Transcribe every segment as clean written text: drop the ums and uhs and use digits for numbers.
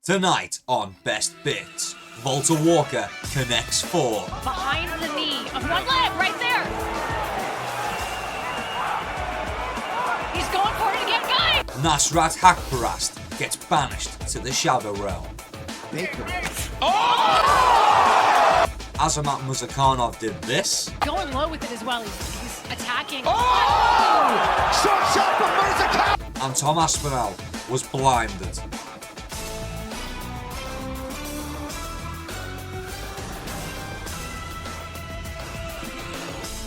Tonight on Best Bits, Walter Walker connects 4. Behind the knee of one leg, right there. He's going for it again, guys! Nasrat Hakparast gets banished to the Shadow Realm. Oh! Azamat Muzakhanov did this. Going low with it as well. He's attacking. Oh! Shot from Muzakhanov! And Tom Aspinall was blinded.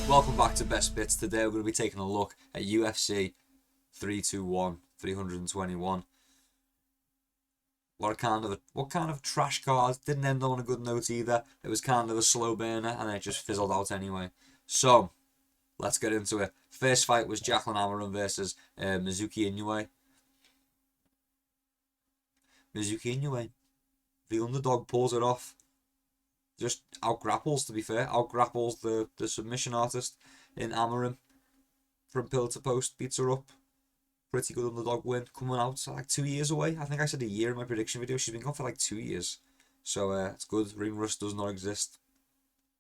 Welcome back to Best Bits. Today we're going to be taking a look at UFC 321. What kind of trash card? Didn't end on a good note either. It was kind of a slow burner and it just fizzled out anyway. So, let's get into it. First fight was Jacqueline Amarin versus Mizuki Inoue. Mizuki Inoue, the underdog, pulls it off. Just out-grapples, to be fair. Out-grapples the submission artist in Amarin. From pillar to post, beats her up. Pretty good underdog win. Coming out like 2 years away. I think I said a year in my prediction video. She's been gone for like 2 years. So it's good. Ring rust does not exist.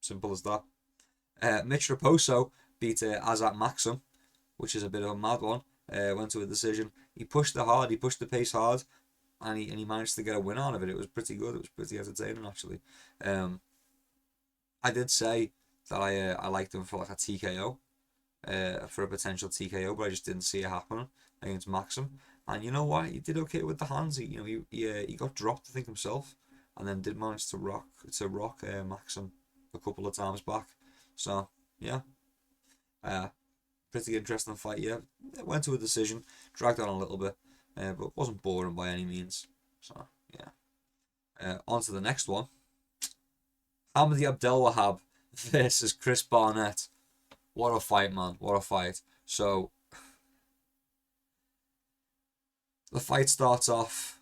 Simple as that. Mitch Raposo beat Azat Maxim, which is a bit of a mad one. Went to a decision. He pushed it hard. He pushed the pace hard. And he managed to get a win out of it. It was pretty good. It was pretty entertaining, actually. I did say that I liked him for like a TKO, for a potential TKO, but I just didn't see it happening against Maxim. And you know what? He did okay with the hands. He got dropped, I think, himself, and then did manage to rock Maxim a couple of times back. So yeah, pretty interesting fight. Yeah, it went to a decision, dragged on a little bit, but wasn't boring by any means. So yeah, on to the next one. Hamdi Abdelwahab versus Chris Barnett. What a fight, man. What a fight. So, the fight starts off.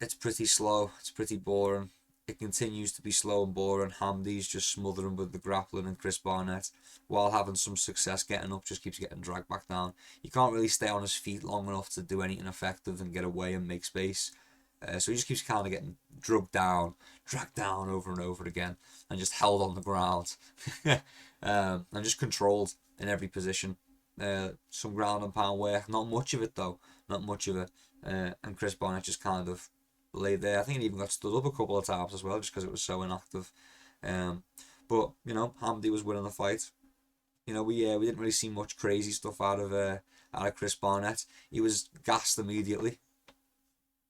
It's pretty slow. It's pretty boring. It continues to be slow and boring. Hamdi's just smothering with the grappling, and Chris Barnett, while having some success getting up, just keeps getting dragged back down. He can't really stay on his feet long enough to do anything effective and get away and make space. So he just keeps kind of getting dragged down over and over again, and just held on the ground, and just controlled in every position. Some ground and pound work, not much of it though, not much of it. And Chris Barnett just kind of laid there. I think he even got stood up a couple of times as well, just because it was so inactive. But Hamdi was winning the fight. We didn't really see much crazy stuff out of Chris Barnett. He was gassed immediately.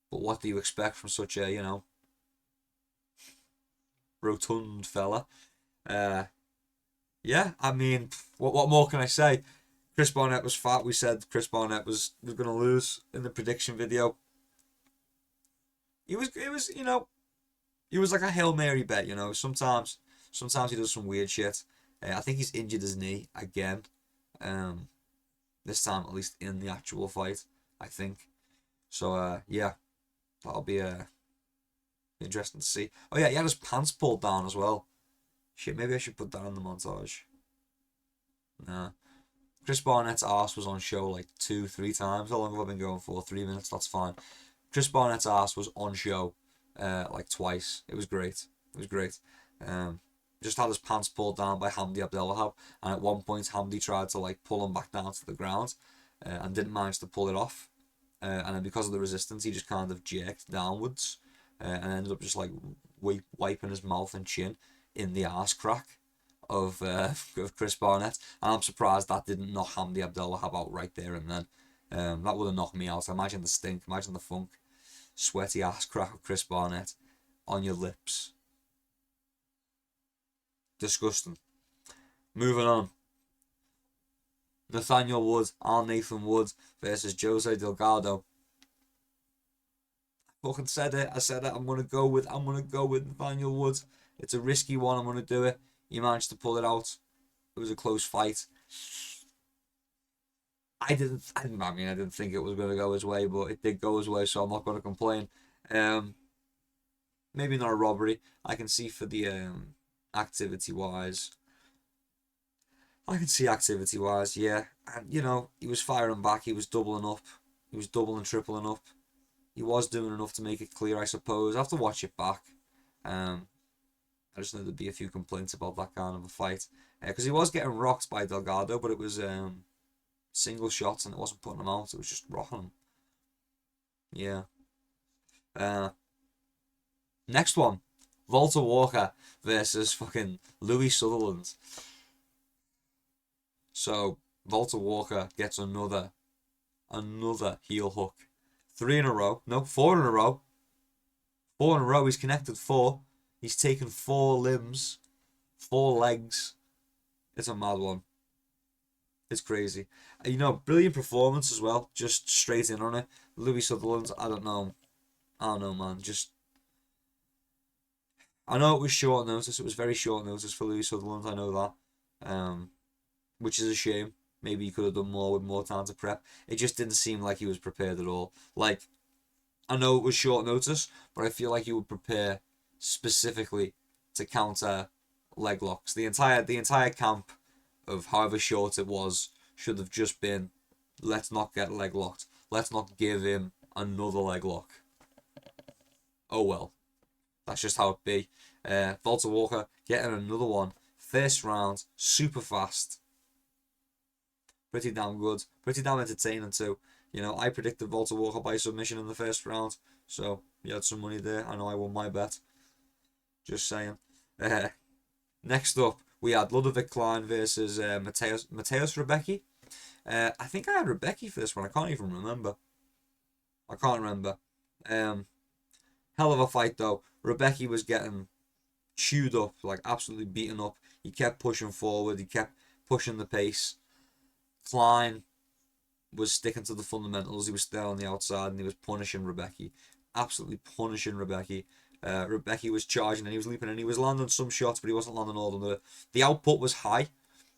But what do you expect from such a, rotund fella? Yeah, I mean, what more can I say? Chris Barnett was fat. We said Chris Barnett was going to lose in the prediction video. He was like a Hail Mary bet, Sometimes he does some weird shit. I think he's injured his knee again. This time, at least in the actual fight, I think. So, yeah. That'll be interesting to see. Oh yeah, he had his pants pulled down as well. Shit, maybe I should put that in the montage. Nah. Chris Barnett's arse was on show like 2-3 times. How long have I been going for? 3 minutes, that's fine. Chris Barnett's arse was on show like twice. It was great. Just had his pants pulled down by Hamdi Abdelwahab, and at one point Hamdi tried to like pull him back down to the ground and didn't manage to pull it off. And then because of the resistance, he just kind of jerked downwards and ended up just like wiping his mouth and chin in the arse crack of Chris Barnett. And I'm surprised that didn't knock Hamdi Abdelwahab out right there and then. That would have knocked me out. Imagine the stink, imagine the funk. Sweaty arse crack of Chris Barnett on your lips. Disgusting. Moving on. Nathaniel Wood, Nathan Wood versus Jose Delgado. I fucking said it. I'm gonna go with Nathaniel Wood. It's a risky one. I'm gonna do it. He managed to pull it out. It was a close fight. I didn't think it was gonna go his way, but it did go his way, so I'm not gonna complain. Maybe not a robbery. I can see for the activity wise. I can see activity-wise, yeah. And, he was firing back. He was doubling up. He was doubling, tripling up. he was doing enough to make it clear, I suppose. I have to watch it back. I just know there'd be a few complaints about that kind of a fight. Because he was getting rocked by Delgado, but it was single shots and it wasn't putting him out. It was just rocking him. Yeah. Next one. Walter Walker versus fucking Louis Sutherland. So, Walter Walker gets another heel hook. 3 in a row. No, 4 in a row. 4 in a row. He's connected 4. He's taken 4 limbs. 4 legs. It's a mad one. It's crazy. You know, brilliant performance as well. Just straight in on it. Louis Sutherland, I don't know, man. I know it was short notice. It was very short notice for Louis Sutherland. I know that. Which is a shame. Maybe he could have done more with more time to prep. It just didn't seem like he was prepared at all. Like, I know it was short notice, but I feel like he would prepare specifically to counter leg locks. The entire camp of however short it was should have just been, let's not get leg locked. Let's not give him another leg lock. Oh well. That's just how it be. Walter Walker getting another one. First round, super fast. Pretty damn good. Pretty damn entertaining too. You know, I predicted Walter Walker by submission in the first round. So, you had some money there. I know I won my bet. Just saying. Next up, we had Ludovic Klein versus Mateusz Rebecki. I think I had Rebecki for this one. I can't even remember. Hell of a fight though. Rebecki was getting chewed up, like absolutely beaten up. He kept pushing forward. He kept pushing the pace. Klein was sticking to the fundamentals. He was still on the outside and he was punishing Rebecki. Absolutely punishing Rebecki. Rebecki was charging and he was leaping and he was landing some shots, but he wasn't landing all of them. The output was high,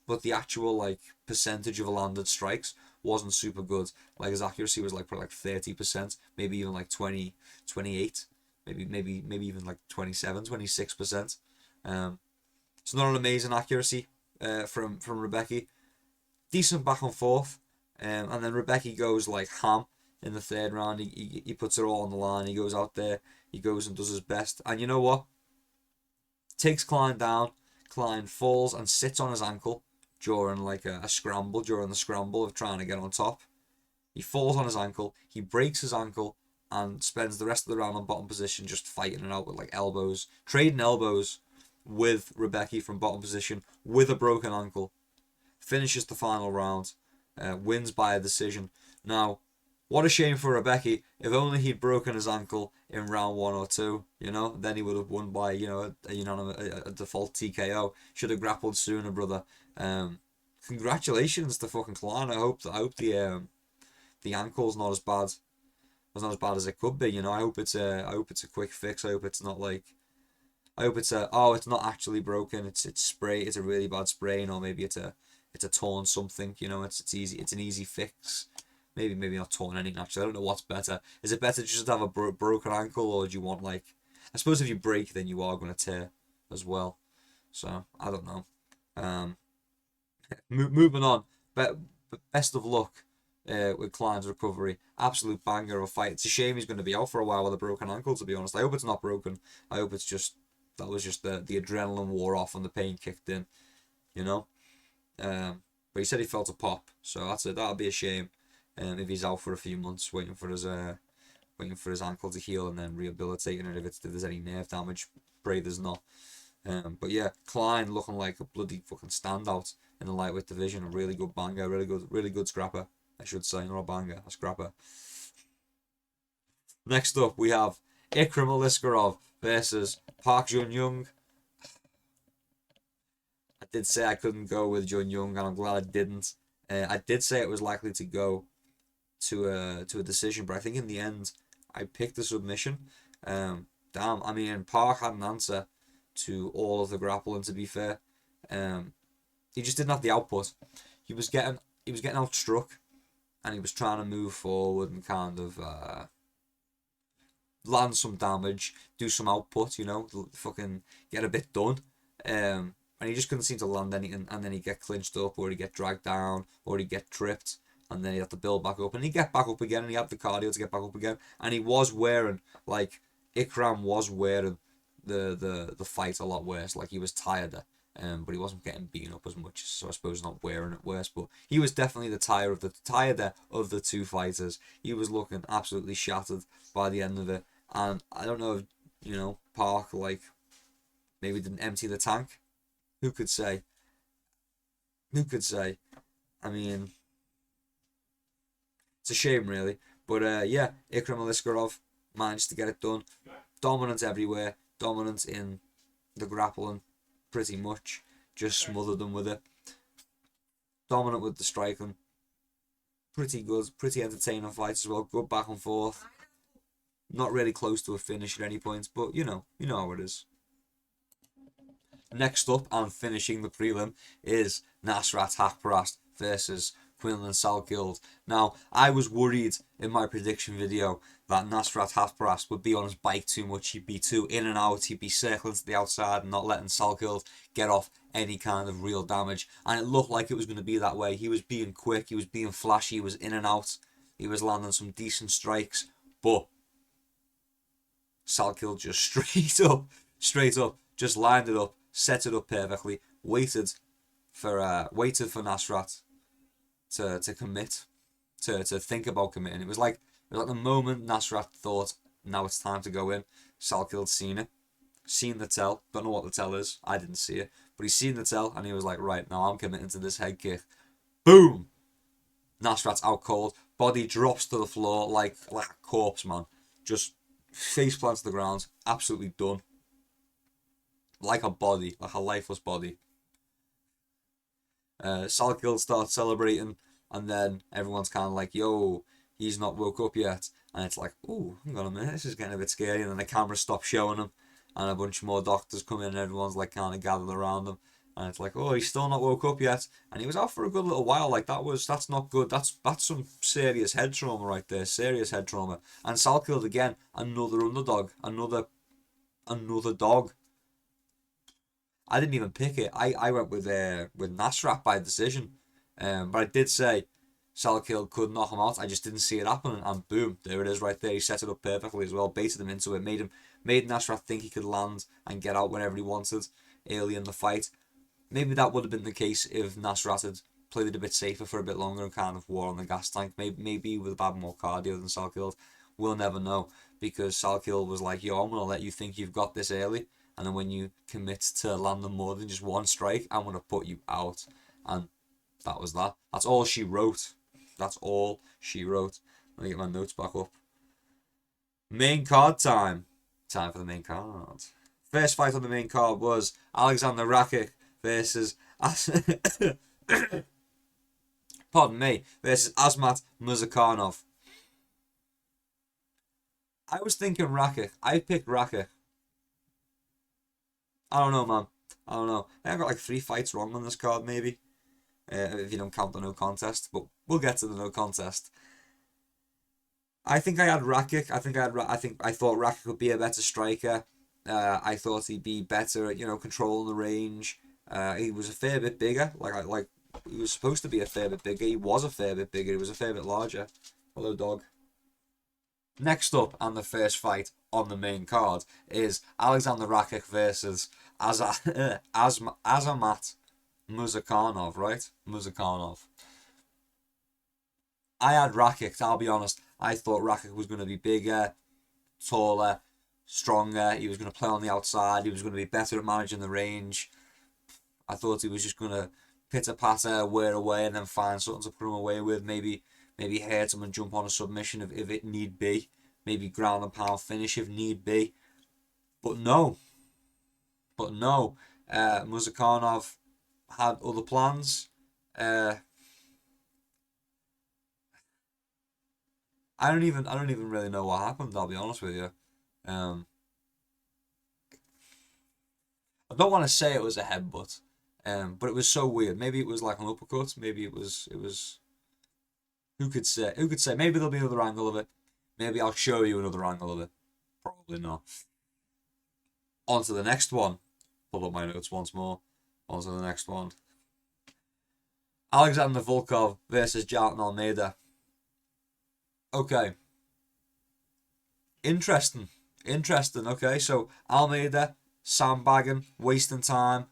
but the actual like percentage of landed strikes wasn't super good. Like his accuracy was like probably like 30%, maybe even like 20, 28, maybe even like 27, 26%. It's not an amazing accuracy from Rebecki. Decent back and forth, and then Rebecki goes like ham in the third round. He puts it all on the line. He goes out there. He goes and does his best. And you know what? Takes Klein down. Klein falls and sits on his ankle during like a scramble, during the scramble of trying to get on top. He falls on his ankle. He breaks his ankle and spends the rest of the round on bottom position just fighting it out with like elbows. Trading elbows with Rebecki from bottom position with a broken ankle. Finishes the final round, wins by a decision. Now, what a shame for Rebecki. If only he'd broken his ankle in round 1 or 2, you know, then he would have won by, you know, a default TKO. Should have grappled sooner, brother. Congratulations to fucking Klein. I hope the ankle's not as bad. It's not as bad as it could be. You know, I hope it's a quick fix. I hope it's not like. I hope it's it's not actually broken. It's a really bad sprain, or maybe it's a torn something, you know. It's an easy fix. Maybe not torn anything actually. I don't know what's better. Is it better just to have a broken ankle, or do you want like? I suppose if you break, then you are going to tear as well. So I don't know. Moving on. But best of luck with Klein's recovery. Absolute banger of a fight. It's a shame he's going to be out for a while with a broken ankle. To be honest, I hope it's not broken. I hope it's just that was just the adrenaline wore off and the pain kicked in. You know. But he said he felt a pop, so that'll be a shame. If he's out for a few months, waiting for his ankle to heal and then rehabilitating it if there's any nerve damage. Pray there's not. But yeah, Klein looking like a bloody fucking standout in the lightweight division. A really good banger, really good scrapper. I should say, not a banger, a scrapper. Next up, we have Ikram Aliskerov versus Park Jun-young. I did say I couldn't go with Jun-young, and I'm glad I didn't. I did say it was likely to go to a decision, but I think in the end I picked the submission. Damn, I mean, Park had an answer to all of the grappling. To be fair, he just didn't have the output. He was getting outstruck, and he was trying to move forward and kind of land some damage, do some output, you know, fucking get a bit done. And he just couldn't seem to land anything, and then he'd get clinched up, or he'd get dragged down, or he'd get tripped, and then he'd have to build back up, and he'd get back up again, and he had the cardio to get back up again, and he was wearing, like, Ikram was wearing the fight a lot worse, like, he was tireder, but he wasn't getting beaten up as much, so I suppose not wearing it worse, but he was definitely the tireder of the two fighters. He was looking absolutely shattered by the end of it, and I don't know if, Park, like, maybe didn't empty the tank. Who could say? Who could say? I mean, it's a shame, really. But yeah, Ikram Aliskerov managed to get it done. Dominant everywhere. Dominant in the grappling, pretty much. Just smothered them with it. Dominant with the striking. Pretty good. Pretty entertaining fight as well. Good back and forth. Not really close to a finish at any point, but you know how it is. Next up, and finishing the prelim, is Nasrat Haqparast versus Quinlan Salkild. Now, I was worried in my prediction video that Nasrat Haqparast would be on his bike too much. He'd be too in and out. He'd be circling to the outside and not letting Salkild get off any kind of real damage. And it looked like it was going to be that way. He was being quick. He was being flashy. He was in and out. He was landing some decent strikes. But Salkild just straight up, just lined it up, set it up perfectly, waited for Nasrat to commit, to think about committing. It was like the moment Nasrat thought, now it's time to go in, Salkild seen the tell. Don't know what the tell is. I didn't see it, but he's seen the tell, and he was like, right, now I'm committing to this head kick. Boom! Nasrat's out cold. Body drops to the floor like a corpse, man. Just face plants to the ground. Absolutely done. Like a body, like a lifeless body. Salkild starts celebrating, and then everyone's kind of like, yo, he's not woke up yet. And it's like, ooh, hang on a minute, this is getting a bit scary. And then the camera stops showing him, and a bunch more doctors come in, and everyone's like kind of gathered around him. And it's like, oh, he's still not woke up yet. And he was out for a good little while. Like, that's not good. That's some serious head trauma right there. Serious head trauma. And Salkild, again, another underdog. Another dog. I didn't even pick it. I went with Nasrat by decision. But I did say Salkild could knock him out. I just didn't see it happen, and boom, there it is right there. He set it up perfectly as well, baited him into it, made Nasrat think he could land and get out whenever he wanted early in the fight. Maybe that would have been the case if Nasrat had played it a bit safer for a bit longer and kind of wore on the gas tank. Maybe with a bit more cardio than Salkild. We'll never know, because Salkild was like, yo, I'm going to let you think you've got this early, and then when you commit to landing more than just one strike, I'm going to put you out. And that was that. That's all she wrote. That's all she wrote. Let me get my notes back up. Main card time. Time for the main card. First fight on the main card was Alexander Rakic versus pardon me, versus Asmat Muzakhanov. I was thinking Rakic. I picked Rakic. I don't know, man. I don't know. I got like 3 fights wrong on this card, maybe. If you don't count the no contest, but we'll get to the no contest. I think I had Rakic. I thought Rakic would be a better striker. I thought he'd be better at controlling the range. He was a fair bit bigger. Like he was supposed to be a fair bit bigger. He was a fair bit bigger. He was a fair bit larger. Hello, dog. Next up, and the first fight on the main card, is Alexander Rakic versus Azamat Muzakhanov, right? Muzakhanov. I had Rakic, I'll be honest. I thought Rakic was going to be bigger, taller, stronger. He was going to play on the outside. He was going to be better at managing the range. I thought he was just going to pitter-patter, wear away, and then find something to put him away with. Maybe hurt him and jump on a submission if it need be. Maybe ground and pound finish if need be. But no. Muzakhanov had other plans. I don't even really know what happened, I'll be honest with you. I don't want to say it was a headbutt, but it was so weird. Maybe it was like an uppercut. Maybe it was. Who could say? Maybe there'll be another angle of it. Maybe I'll show you another angle of it. Probably not. On to the next one. Pull up my notes once more. On to the next one. Alexander Volkov versus Jailton Almeida. Okay. Interesting. Okay, so Almeida, sandbagging, wasting time,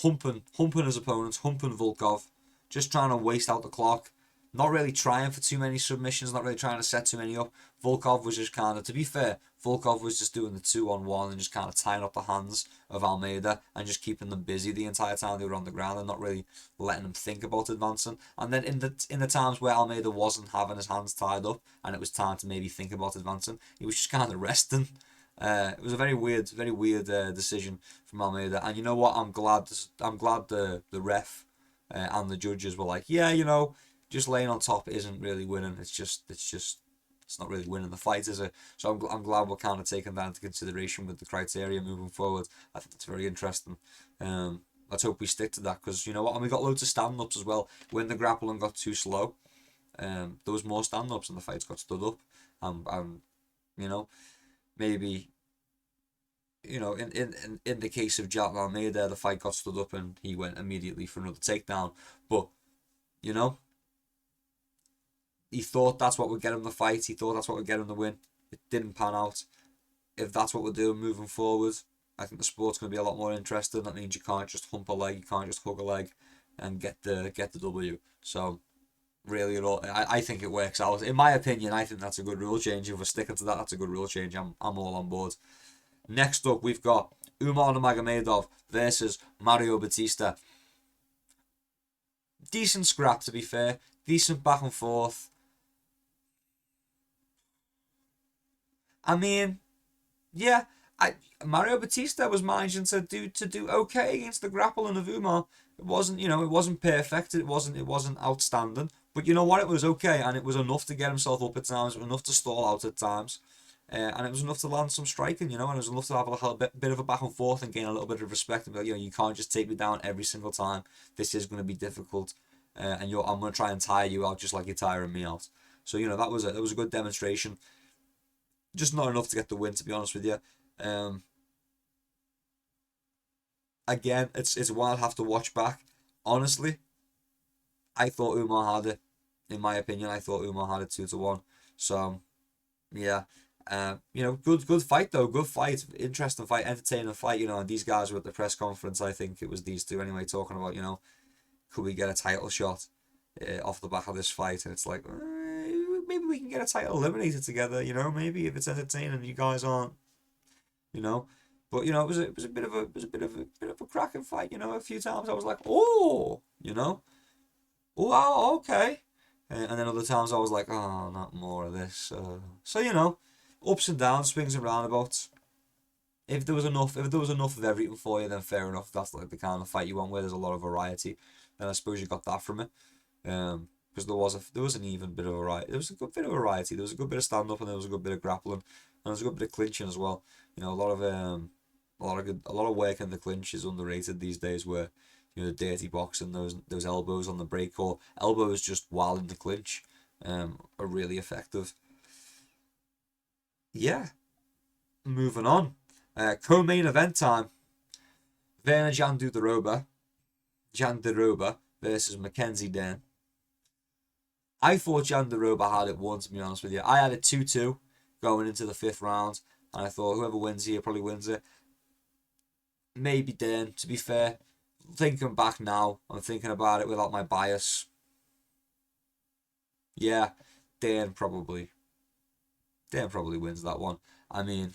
humping his opponents, humping Volkov, just trying to waste out the clock. Not really trying for too many submissions, not really trying to set too many up. Volkov was just kind of, to be fair, Volkov was just doing the 2-on-1 and just kind of tying up the hands of Almeida and just keeping them busy the entire time they were on the ground and not really letting them think about advancing. And then in the times where Almeida wasn't having his hands tied up and it was time to maybe think about advancing, he was just kind of resting. It was a very weird decision from Almeida. And you know what? I'm glad the ref and the judges were like, yeah, you know, just laying on top isn't really winning. It's not really winning the fight, is it? So I'm glad we're kind of taking that into consideration with the criteria moving forward. I think it's very interesting. Let's hope we stick to that, because you know what? And we got loads of stand-ups as well. When the grappling got too slow, there was more stand-ups and the fights got stood up. You know, maybe, you know, in the case of Jailton Almeida, the fight got stood up and he went immediately for another takedown. But, you know, he thought that's what would get him the fight. He thought that's what would get him the win. It didn't pan out. If that's what we're doing moving forward, I think the sport's going to be a lot more interesting. That means you can't just hump a leg, you can't just hug a leg and get the W. So really, I think it works out. In my opinion, I think that's a good rule change. If we're sticking to that, that's a good rule change. I'm all on board. Next up, we've got Umar Nurmagomedov versus Mario Batista. Decent scrap, to be fair. Decent back and forth. I mean, yeah, Mario Batista was managing to do okay against the grappling of Umar. It wasn't perfect. It wasn't outstanding. But you know what? It was okay, and it was enough to get himself up at times. It was enough to stall out at times, and it was enough to land some striking. You know, and it was enough to have a bit of a back and forth and gain a little bit of respect. And be like, you know, you can't just take me down every single time. This is going to be difficult, and I'm going to try and tire you out just like you're tiring me out. So you know, that was a good demonstration. Just not enough to get the win, to be honest with you. Again, it's one I'll have to watch back. Honestly, I thought Umar had it. In my opinion, I thought Umar had it 2-1. So, yeah. You know, good fight though. Good fight. Interesting fight. Entertaining fight. You know, and these guys were at the press conference. I think it was these two anyway, talking about, you know, could we get a title shot off the back of this fight? And it's like, maybe we can get a title eliminated together. You know, maybe if it's entertaining, you guys aren't. You know, but you know, it was a bit of a cracking fight. You know, a few times I was like, oh, you know, oh, okay, and then other times I was like, oh, not more of this. So you know, ups and downs, swings and roundabouts. If there was enough of everything for you, then fair enough. That's like the kind of fight you want, where there's a lot of variety. And I suppose you got that from it. Because there was an even bit of variety. There was a good bit of variety. There was a good bit of stand up and there was a good bit of grappling, and there was a good bit of clinching as well. You know, a lot of work in the clinch is underrated these days. Where, you know, the dirty boxing, those elbows on the break or elbows just while in the clinch, are really effective. Yeah, moving on. Co-main event time. Werner Jandiroba versus Mackenzie Dern. I thought Jandiroba had it won, to be honest with you. I had it 2-2 going into the 5th round, and I thought whoever wins here probably wins it. Maybe Dern, to be fair. Thinking back now, I'm thinking about it without my bias. Yeah, Dern probably wins that one. I mean,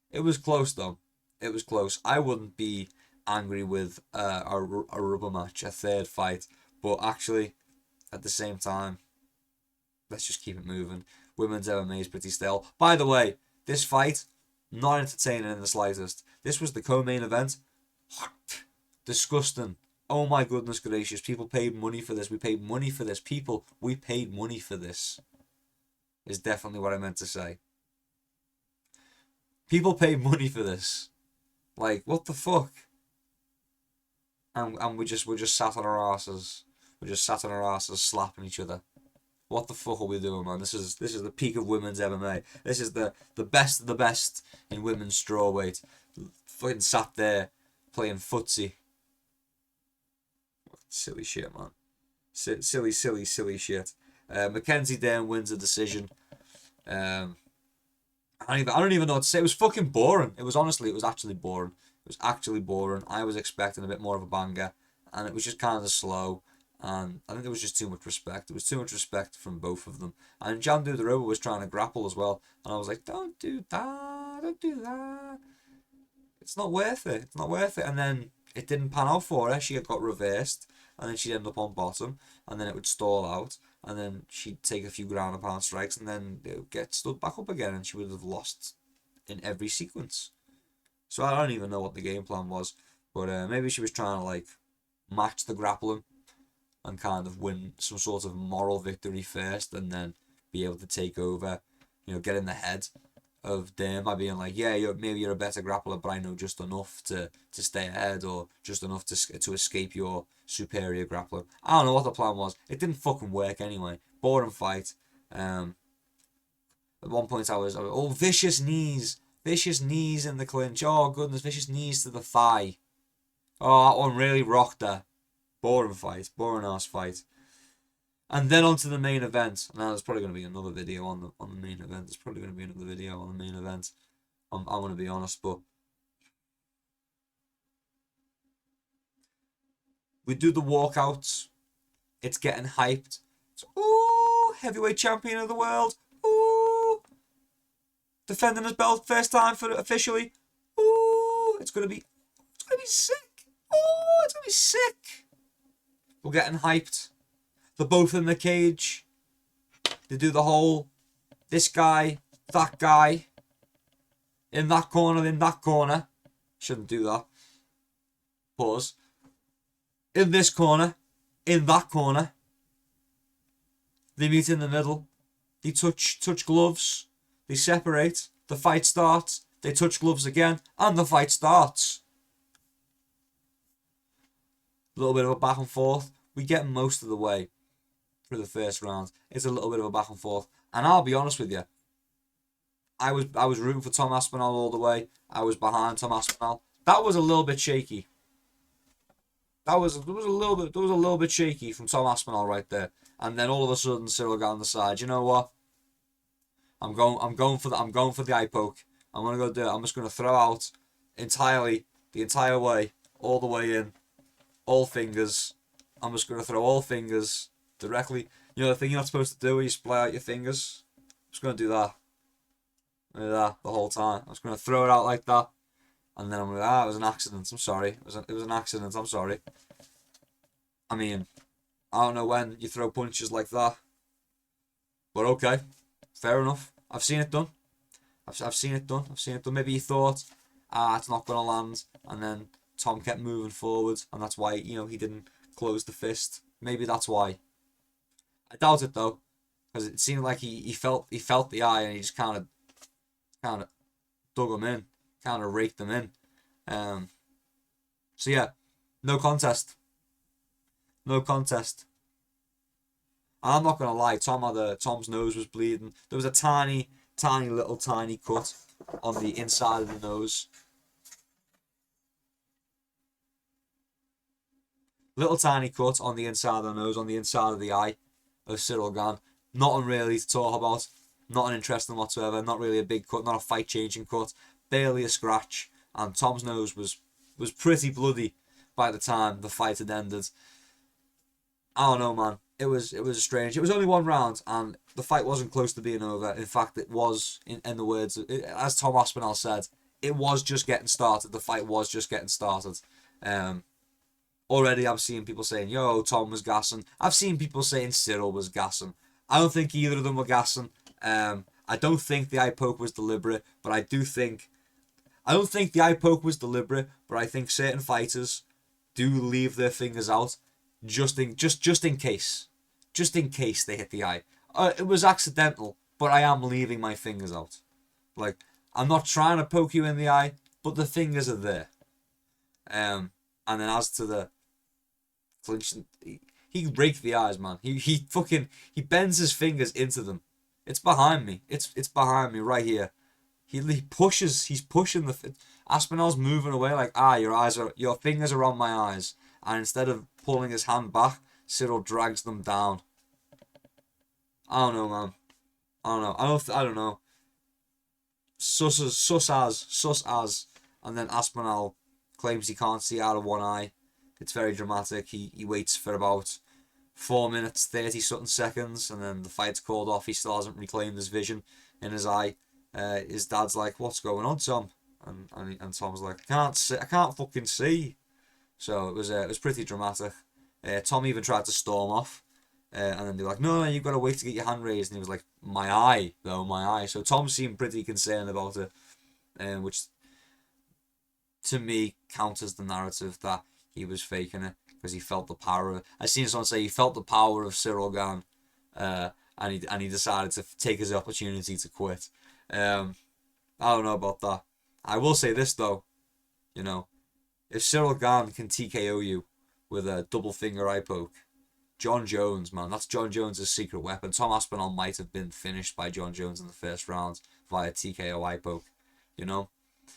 it was close though. It was close. I wouldn't be angry with a rubber match, a third fight, but actually, at the same time, let's just keep it moving. Women's MMA is pretty stale. By the way, this fight, not entertaining in the slightest. This was the co-main event. Disgusting. Oh my goodness gracious. People paid money for this. We paid money for this. We paid money for this. Is definitely what I meant to say. People paid money for this. Like, what the fuck? And we're just sat on our asses. We're just sat on our asses slapping each other. What the fuck are we doing, man? This is the peak of women's MMA. This is the best of the best in women's strawweight. Fucking sat there playing footsie. Silly shit, man. Silly shit. Mackenzie Dern wins a decision. I don't even know what to say. It was fucking boring. It was actually boring. It was actually boring. I was expecting a bit more of a banger, and it was just kind of slow. And I think there was just too much respect. There was too much respect from both of them. And Jan Duderoba was trying to grapple as well, and I was like, don't do that, don't do that. It's not worth it. It's not worth it. And then it didn't pan out for her. She got reversed, and then she'd end up on bottom, and then it would stall out, and then she'd take a few ground and pound strikes, and then it would get stood back up again, and she would have lost in every sequence. So I don't even know what the game plan was, but maybe she was trying to like match the grappling and kind of win some sort of moral victory first, and then be able to take over, get in the head of them by being like, yeah, maybe you're a better grappler, but I know just enough to stay ahead, or just enough to escape your superior grappler. I don't know what the plan was. It didn't fucking work anyway. Boring fight. At one point I was vicious knees in the clinch. Oh goodness, vicious knees to the thigh. Oh, that one really rocked her. Boring fight, boring ass fight. And then on to the main event. Now there's probably going to be another video on the main event. There's probably going to be another video on the main event. I'm going to be honest, but we do the walkouts. It's getting hyped. It's, ooh, heavyweight champion of the world. Ooh, defending his belt first time for officially. Ooh, it's gonna be sick. Ooh, it's gonna be sick. We're getting hyped. They're both in the cage. They do the whole this guy, that guy, in that corner. Shouldn't do that. Pause. In this corner, in that corner. They meet in the middle. They touch gloves. They separate. The fight starts. They touch gloves again, and the fight starts. A little bit of a back and forth. We get most of the way through the first round. It's a little bit of a back and forth, and I'll be honest with you. I was rooting for Tom Aspinall all the way. I was behind Tom Aspinall. That was a little bit shaky. There was a little bit shaky from Tom Aspinall right there, and then all of a sudden Ciryl Gane decides, you know what? I'm going for the eye poke. I'm gonna go do it. I'm just gonna throw out entirely the entire way, all the way in, all fingers. I'm just gonna throw all fingers directly. You know the thing you're not supposed to do where you splay out your fingers. I'm just gonna do that. Do that the whole time. I'm just gonna throw it out like that. And then I'm like, it was an accident. I'm sorry. It was an accident. I'm sorry. I mean, I don't know when you throw punches like that, but okay, fair enough. I've seen it done. I've seen it done. Maybe he thought, it's not gonna land, and then Tom kept moving forward, and that's why he didn't close the fist. Maybe that's why. I doubt it though, because it seemed like he felt the eye, and he just kind of dug him in. Kind of raked them in. So yeah, no contest. And I'm not gonna lie, Tom's nose was bleeding. There was a tiny cut on the inside of the nose. Little tiny cut on the inside of the nose, on the inside of the eye of Ciryl Gane. Nothing really to talk about. Not interesting whatsoever. Not really a big cut. Not a fight changing cut. Barely a scratch, and Tom's nose was pretty bloody by the time the fight had ended. I don't know, man. It was strange. It was only one round, and the fight wasn't close to being over. In fact, it was, in the words, as Tom Aspinall said, it was just getting started. The fight was just getting started. Already I'm seeing people saying, yo, Tom was gassing. I've seen people saying Ciryl was gassing. I don't think either of them were gassing. I don't think the eye poke was deliberate, but I don't think the eye poke was deliberate, but I think certain fighters do leave their fingers out just in case they hit the eye. It was accidental, but I am leaving my fingers out. Like, I'm not trying to poke you in the eye, but the fingers are there. And then as to the clinch, he raked the eyes, man. He bends his fingers into them. It's behind me. It's behind me right here. He's pushing Aspinall's moving away like, your fingers are on my eyes. and instead of pulling his hand back, Ciryl drags them down. I don't know, man. I don't know. I don't know. Sus as, and then Aspinall claims he can't see out of one eye. It's very dramatic. He waits for about 4 minutes 30 something seconds, and then the fight's called off. He still hasn't reclaimed his vision in his eye. His dad's like, "What's going on, Tom?" And Tom's like, I can't fucking see." So it was pretty dramatic. Tom even tried to storm off, and then they were like, "No, you've got to wait to get your hand raised." And he was like, "My eye, though, my eye." So Tom seemed pretty concerned about it, which to me counters the narrative that he was faking it because he felt the power of it. I seen someone say he felt the power of Ciryl Gane, and he decided to take his opportunity to quit. I don't know about that. I will say this though, if Ciryl Gane can TKO you with a double finger eye poke, John Jones, man, that's John Jones' secret weapon. Tom Aspinall might have been finished by John Jones in the first round via TKO eye poke.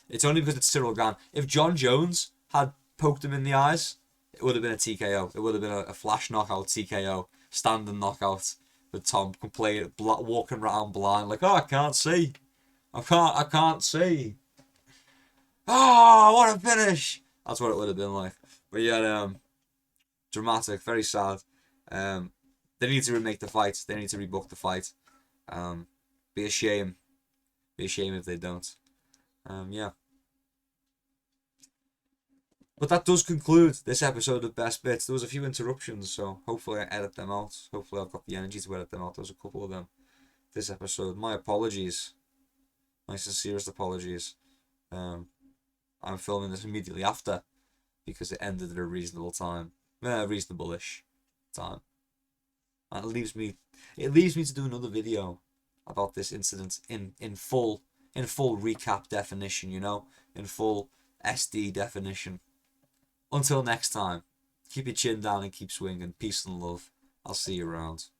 It's only because it's Ciryl Gane. If John Jones had poked him in the eyes, it would have been a TKO. It would have been a flash knockout TKO, standing knockout. With Tom walking around blind, like, "Oh, I can't see. I can't see. Oh, what a finish!" That's what it would have been like. But yeah, dramatic, very sad. They need to remake the fight. They need to rebook the fight. Be a shame. Be a shame if they don't. Yeah. But that does conclude this episode of Best Bits. There was a few interruptions, so hopefully I edit them out. Hopefully I've got the energy to edit them out. There's a couple of them this episode. My apologies. My sincerest apologies. I'm filming this immediately after because it ended at a reasonable time. Reasonable-ish time. And it leaves me to do another video about this incident in full recap definition, in full SD definition. Until next time, keep your chin down and keep swinging. Peace and love. I'll see you around.